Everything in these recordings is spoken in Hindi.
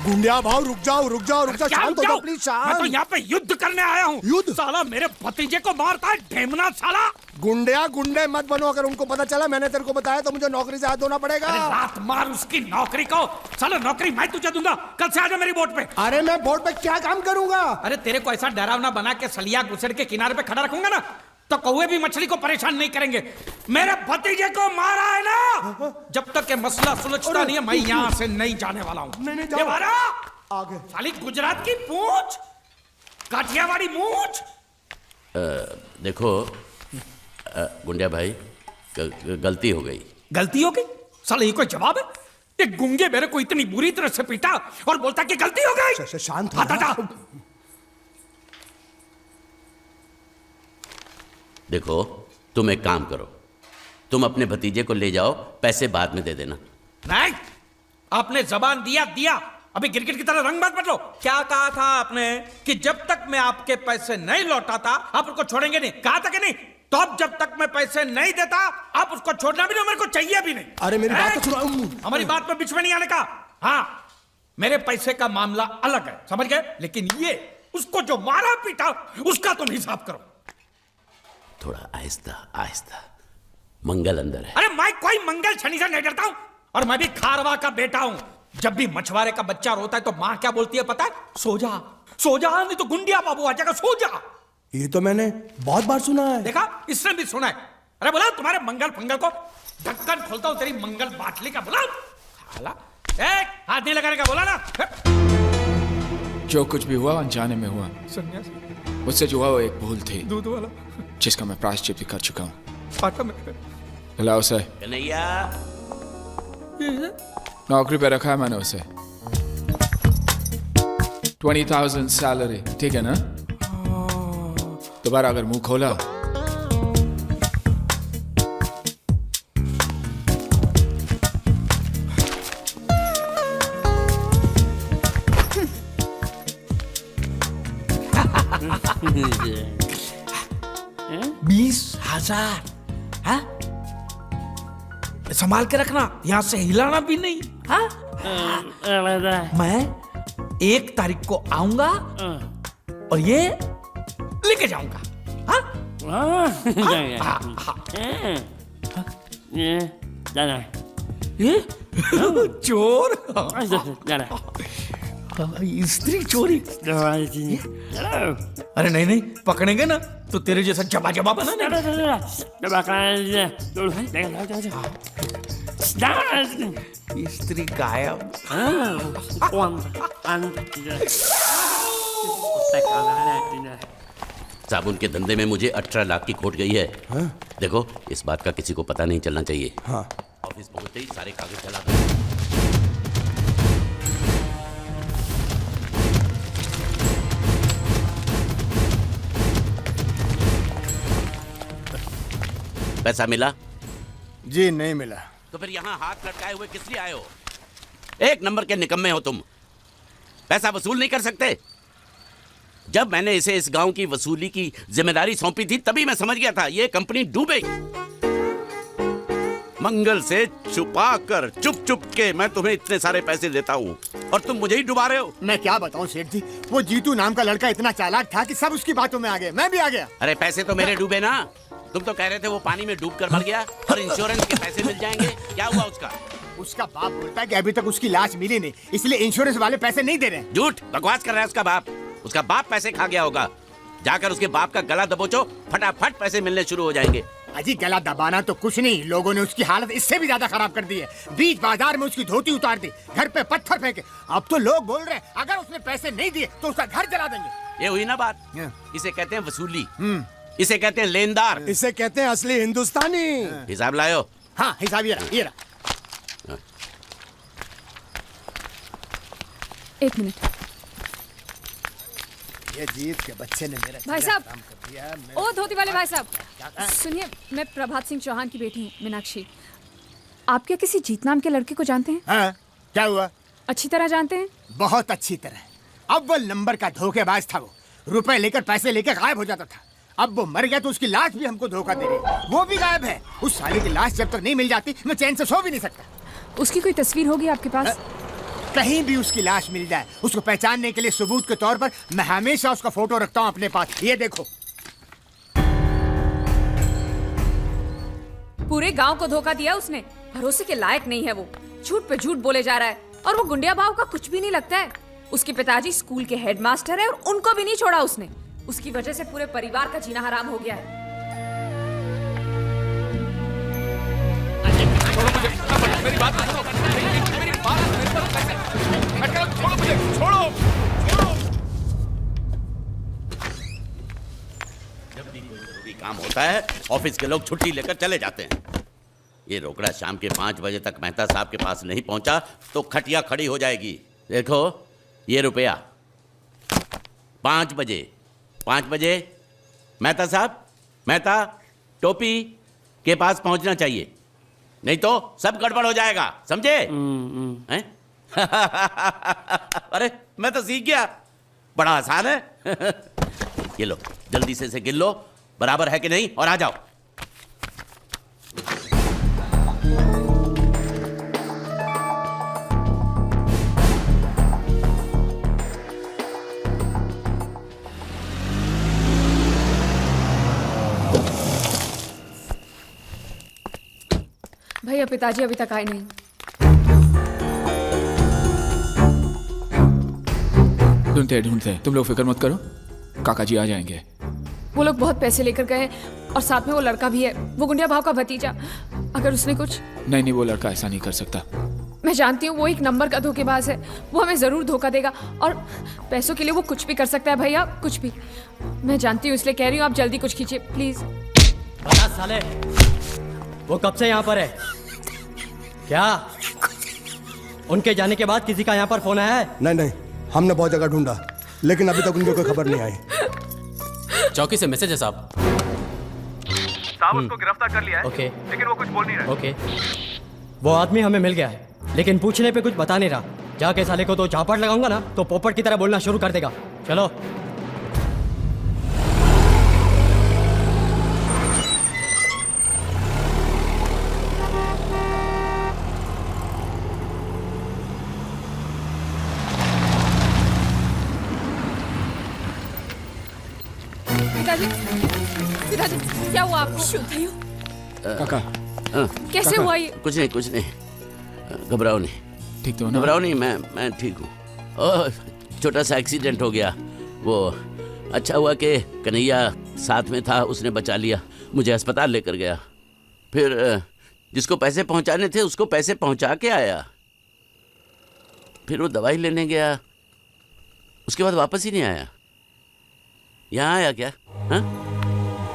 गुंडिया भाव रुक जाओ रुक जाओ रुक जाओ, शांत हो जाओ प्लीज, शांत। मैं तो यहाँ पे युद्ध करने आया हूँ। युद्ध? साला मेरे भतीजे को मारता है ढेमना साला। गुंडिया गुंडे मत बनो, अगर उनको पता चला मैंने तेरे को बताया तो मुझे नौकरी से हाथ धोना पड़ेगा। अरे रात मार उसकी नौकरी को, साला नौकरी मैं तुझे दूंगा, कल से आजा मेरी बोट पे। अरे मैं बोट पे क्या काम करूंगा? अरे तेरे को ऐसा डरावना बना के सलिया गुसड़ के किनारे पे खड़ा रखूंगा ना, तो कौवे भी मछली को परेशान नहीं करेंगे। मेरे भतीजे को मारा है ना, जब तक ये मसला सुलझता नहीं है मैं यहाँ से नहीं जाने वाला हूँ। नहीं ये मारा आगे साली गुजरात की पूंछ, काठियावाड़ी मूंछ। देखो गुंडिया भाई, गलती हो गई। गलती हो गई? साले ये कोई जवाब है? ये गुंगे मेरे को इतनी बुरी तरह से पीटा और बोलता कि गलती हो गई। शांत हो। देखो तुम एक काम करो, तुम अपने भतीजे को ले जाओ, पैसे बाद में दे देना। नहीं, आपने जबान दिया, अभी गिरगिट की तरह रंग मत बदलो। क्या कहा था आपने कि जब तक मैं आपके पैसे नहीं लौटाता आप उसको छोड़ेंगे नहीं? कहा था कि नहीं? तो अब जब तक मैं पैसे नहीं देता आप उसको छोड़ना भी नहीं, मेरे को चाहिए भी नहीं। अरे मेरी बात तो सुनो। हमारी बात में बीच में नहीं आने का। हाँ, मेरे पैसे का मामला अलग है, समझ गए? लेकिन ये उसको जो मारा पीटा उसका तुम हिसाब करो। थोड़ा आहिस्ता आहिस्ता, मंगल अंदर है। अरे मैं कोई मंगल शनि से नहीं डरता हूं, और मैं भी खारवा का बेटा हूं। जब भी मछुआरे का बच्चा रोता है तो मां क्या बोलती है पता है? सो जा, सो जा, नहीं तो गुंडिया बाबू आ जाएगा, सो जा। ये तो मैंने बहुत बार सुना है। देखा, इसने भी सुना है। अरे बोला तुम्हारे मंगल फंगल को, ढक्कन खोलता हूं तेरी मंगल बाटली का। बोला एक हाथ नहीं लगाने का, बोला ना। जो कुछ भी हुआ अनजाने में हुआ। सन्यासी मुझसे जो हुआ वो एक भूल थी, दूध वाला, जिसका मैं प्रायश्चित भी कर चुका हूँ। पाटा में बुलाओ उसे। कन्हैया, नौकरी पे रखा है मैंने उसे। 20,000 सैलरी, ठीक है ना? दोबारा अगर मुंह खोला हाँ? संभाल के रखना, यहां से हिलाना भी नहीं। हाँ? मैं 1 तारीख को आऊंगा और ये लेके जाऊंगा। हाँ? ये चोर, स्त्री चोरी। अरे नहीं नहीं, पकड़ेंगे ना तो तेरे जैसा जबा जबा बना। स्त्री गायब। साबुन के धंधे में मुझे 18 लाख की खोट गई है। हाँ? देखो इस बात का किसी को पता नहीं चलना चाहिए। हाँ। ऑफिस पहुंचते ही सारे कागज जला दो। पैसा मिला? जी नहीं मिला। तो फिर यहाँ हाथ लटकाए हुए किस लिए आए हो? एक नंबर के निकम्मे हो तुम। पैसा वसूल नहीं कर सकते? जब मैंने इसे इस गांव की वसूली की जिम्मेदारी सौंपी थी तभी मैं समझ गया था ये कंपनी डूबेगी। मंगल से छुपा कर चुप चुप के मैं तुम्हें इतने सारे पैसे देता हूँ और तुम मुझे ही डुबा रहे हो। मैं क्या बताऊं सेठ जी, वो जीतू नाम का लड़का इतना चालाक था कि सब उसकी बातों में आ गए, मैं भी आ गया। अरे पैसे तो मेरे डूबे ना, तुम तो कह रहे थे वो पानी में डूब कर मर गया और इंश्योरेंस के पैसे मिल जाएंगे। क्या हुआ उसका? उसका बाप बोलता है कि अभी तक उसकी लाश मिली नहीं, इसलिए इंश्योरेंस वाले पैसे नहीं दे रहे। झूठ बकवास कर रहा है उसका बाप। उसका बाप पैसे खा गया होगा। जाकर उसके बाप का गला दबोचो, फटाफट पैसे मिलने शुरू हो जाएंगे। अजी गला दबाना तो कुछ नहीं, लोगों ने उसकी हालत इससे भी ज्यादा खराब कर दी है। बीच बाजार में उसकी धोती उतार दी, घर पे पत्थर फेंके। अब तो लोग बोल रहे हैं अगर उसने पैसे नहीं दिए तो उसका घर जला देंगे। ये हुई ना बात। इसे कहते हैं वसूली, इसे कहते हैं लेनदार, इसे कहते हैं असली हिंदुस्तानी। हिसाब लायो। हाँ हिसाब ये रहा। एक मिनट। ये जीत के बच्चे ने मेरा भाई साहब, काम कर दिया। ओ धोती वाले भाई साहब, सुनिए, मैं प्रभात सिंह चौहान की बेटी हूँ मीनाक्षी। आप क्या किसी जीत नाम के लड़के को जानते हैं? हाँ, क्या हुआ? अच्छी तरह जानते हैं? बहुत अच्छी तरह। अव्वल नंबर का धोखेबाज था वो, रुपए लेकर पैसे लेकर गायब हो जाता था। अब वो मर गया तो उसकी लाश भी हमको धोखा दे रही, वो भी गायब है। उस साले की लाश जब तक नहीं मिल जाती मैं चैन से सो भी नहीं सकता। उसकी कोई तस्वीर होगी आपके पास? कहीं भी उसकी लाश मिल जाए, उसको पहचानने के लिए सबूत के तौर पर मैं हमेशा उसका फोटो रखता हूँ अपने पास। ये देखो। पूरे गांव को धोखा दिया उसने। भरोसे के लायक नहीं है वो। झूठ पे झूठ बोले जा रहा है और वो गुंडिया भाव का कुछ भी नहीं लगता है। उसके पिताजी स्कूल के हेडमास्टर है और उनको भी नहीं छोड़ा उसने। उसकी वजह से पूरे परिवार का जीना हराम हो गया है। मेरी बात सुनो, मेरी बात छोड़ो मुझे, छोड़ो। जब भी कोई जरूरी काम होता है ऑफिस के लोग छुट्टी लेकर चले जाते हैं। ये रोकड़ा शाम के 5 बजे तक मेहता साहब के पास नहीं पहुंचा तो खटिया खड़ी हो जाएगी। देखो ये रुपया 5 बजे मेहता साहब, मेहता टोपी के पास पहुंचना चाहिए, नहीं तो सब गड़बड़ हो जाएगा, समझे? हैं? अरे मैं तो सीख गया, बड़ा आसान है। ये लो जल्दी से गिन लो बराबर है कि नहीं और आ जाओ। भैया पिताजी अभी तक आए नहीं। ढूंढते तुम लोग फिक्र मत करो, काका जी आ जाएंगे। वो लोग बहुत पैसे लेकर गए और साथ में वो लड़का भी है, वो गुंडिया भाव का भतीजा। अगर उसने कुछ... नहीं, वो लड़का ऐसा नहीं कर सकता। मैं जानती हूँ वो एक नंबर का धोखेबाज है। वो हमें जरूर धोखा देगा और पैसों के लिए वो कुछ भी कर सकता है भैया, कुछ भी। मैं जानती हूँ इसलिए कह रही हूँ, आप जल्दी कुछ कीजिए प्लीज। बता साले, वो कब से यहाँ पर है? क्या उनके जाने के बाद किसी का यहाँ पर फोन आया है? नहीं, हमने बहुत जगह ढूंढा लेकिन अभी तक उनकी कोई खबर नहीं आई। चौकी से मैसेज है साहब। उसको गिरफ्तार कर लिया है। ओके। लेकिन वो कुछ बोल नहीं रहा। ओके, वो आदमी हमें मिल गया है लेकिन पूछने पे कुछ बता नहीं रहा। जाके साले को तो झापड़ लगाऊंगा ना तो पोपट की तरह बोलना शुरू कर देगा। चलो। पिताजी क्या हुआ आपको? काका कैसे हुआ ये? कुछ नहीं, घबराओ नहीं। ठीक तो ना? घबराओ नहीं, मैं ठीक हूँ। छोटा सा एक्सीडेंट हो गया, वो अच्छा हुआ कि कन्हैया साथ में था, उसने बचा लिया, मुझे अस्पताल लेकर गया। फिर जिसको पैसे पहुंचाने थे उसको पैसे पहुंचा के आया। फिर वो दवाई लेने गया, उसके बाद वापस ही नहीं आया। यहाँ आया क्या? हाँ?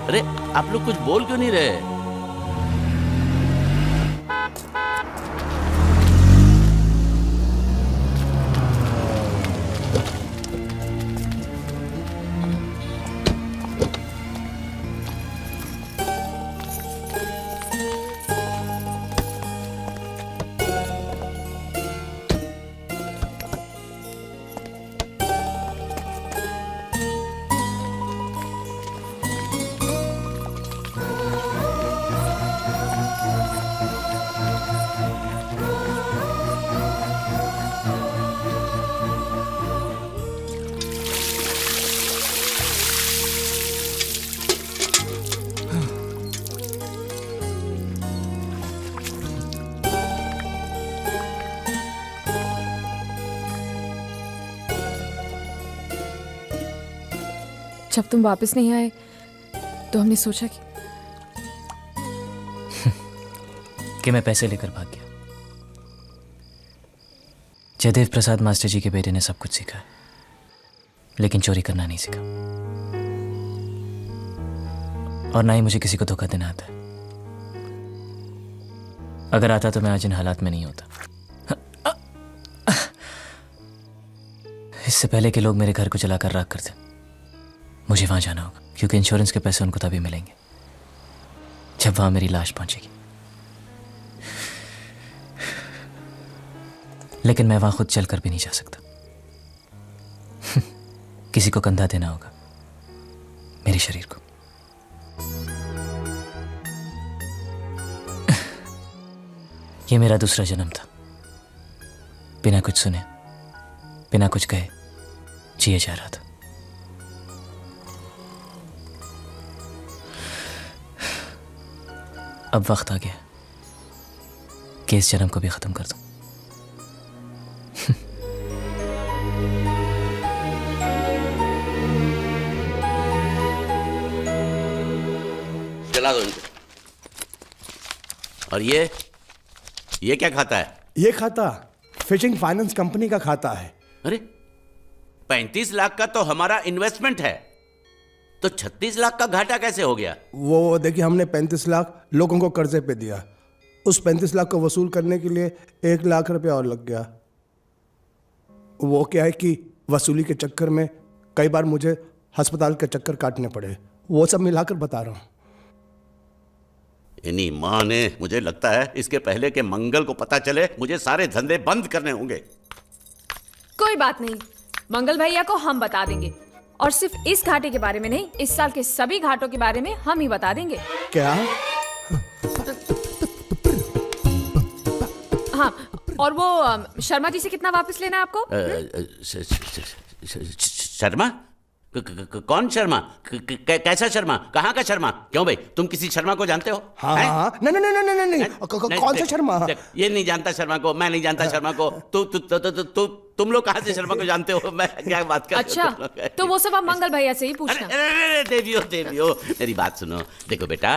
अरे आप लोग कुछ बोल क्यों नहीं रहे? जब तुम वापस नहीं आए तो हमने सोचा कि मैं पैसे लेकर भाग गया। जयदेव प्रसाद मास्टर जी के बेटे ने सब कुछ सीखा लेकिन चोरी करना नहीं सीखा, और ना ही मुझे किसी को धोखा देना आता है। अगर आता तो मैं आज इन हालात में नहीं होता। इससे पहले कि लोग मेरे घर को जलाकर राख कर दें, मुझे वहां जाना होगा, क्योंकि इंश्योरेंस के पैसे उनको तभी मिलेंगे जब वहां मेरी लाश पहुंचेगी। लेकिन मैं वहां खुद चलकर भी नहीं जा सकता। किसी को कंधा देना होगा, मेरे शरीर को। ये मेरा दूसरा जन्म था, बिना कुछ सुने बिना कुछ कहे जिए जा रहा था। अब वक्त आ गया कि इस जन्म को भी खत्म कर दूं। चला दो इनको। और ये क्या खाता है? ये खाता फिशिंग फाइनेंस कंपनी का खाता है। अरे 35 लाख का तो हमारा इन्वेस्टमेंट है, तो 36 लाख का घाटा कैसे हो गया? वो देखिए, हमने 35 लाख लोगों को कर्जे पे दिया। उस 35 लाख को वसूल करने के लिए 1 लाख रुपया और लग गया। वो क्या है कि वसूली के चक्कर में कई बार मुझे अस्पताल के चक्कर काटने पड़े। वो सब मिलाकर बता रहा हूँ। इन्हीं माँ ने, मुझे लगता है इसके पहले के मंगल को पता चले मुझे सारे धंधे बंद करने होंगे। कोई बात नहीं, मंगल भैया को हम बता देंगे। और सिर्फ इस घाटे के बारे में नहीं, इस साल के सभी घाटों के बारे में हम ही बता देंगे। क्या? हाँ, और वो शर्मा जी से कितना वापस लेना है आपको? शर्मा? कौन शर्मा? कैसा शर्मा? कहाँ का शर्मा? क्यों भाई, तुम किसी शर्मा को जानते हो? हाँ हाँ, नहीं नहीं नहीं नहीं नहीं, कौन सा शर्मा? ये नहीं जानता शर्मा को, मैं नहीं जानता शर्मा को। तुम लोग कहाँ से शर्मा को जानते हो? मैं क्या बात कर रहा हूँ? अच्छा, तो वो सब आप मंगल भैया से ही पूछना। अरे देवियो, मेरी बात सुनो। देखो बेटा,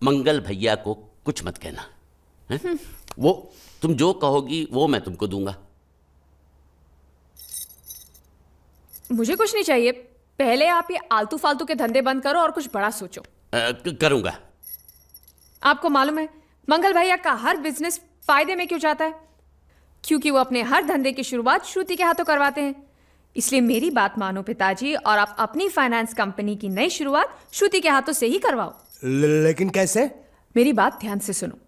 मंगल भैया को कुछ मत कहना है? वो तुम जो कहोगी वो मैं तुमको दूंगा। मुझे कुछ नहीं चाहिए, पहले आप ये आलतू फालतू के धंधे बंद करो और कुछ बड़ा सोचो। करूंगा। आपको मालूम है मंगल भैया का हर बिजनेस फायदे में क्यों जाता है? क्योंकि वो अपने हर धंधे की शुरुआत श्रुति के हाथों करवाते हैं। इसलिए मेरी बात मानो पिताजी, और आप अपनी फाइनेंस कंपनी की नई शुरुआत श्रुति के हाथों से ही करवाओ। लेकिन कैसे? मेरी बात ध्यान से सुनो।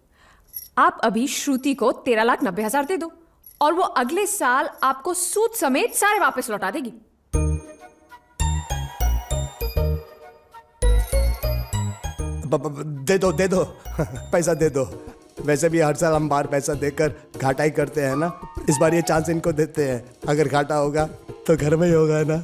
आप अभी श्रुति को 13,90,000 दे दो और वो अगले साल आपको सूद समेत सारे वापस लौटा देगी। दे दो पैसा दे दो। वैसे भी हर साल हम बाहर पैसा देकर घाटा ही करते हैं ना। इस बार ये चांस इनको देते हैं, अगर घाटा होगा तो घर में ही होगा ना।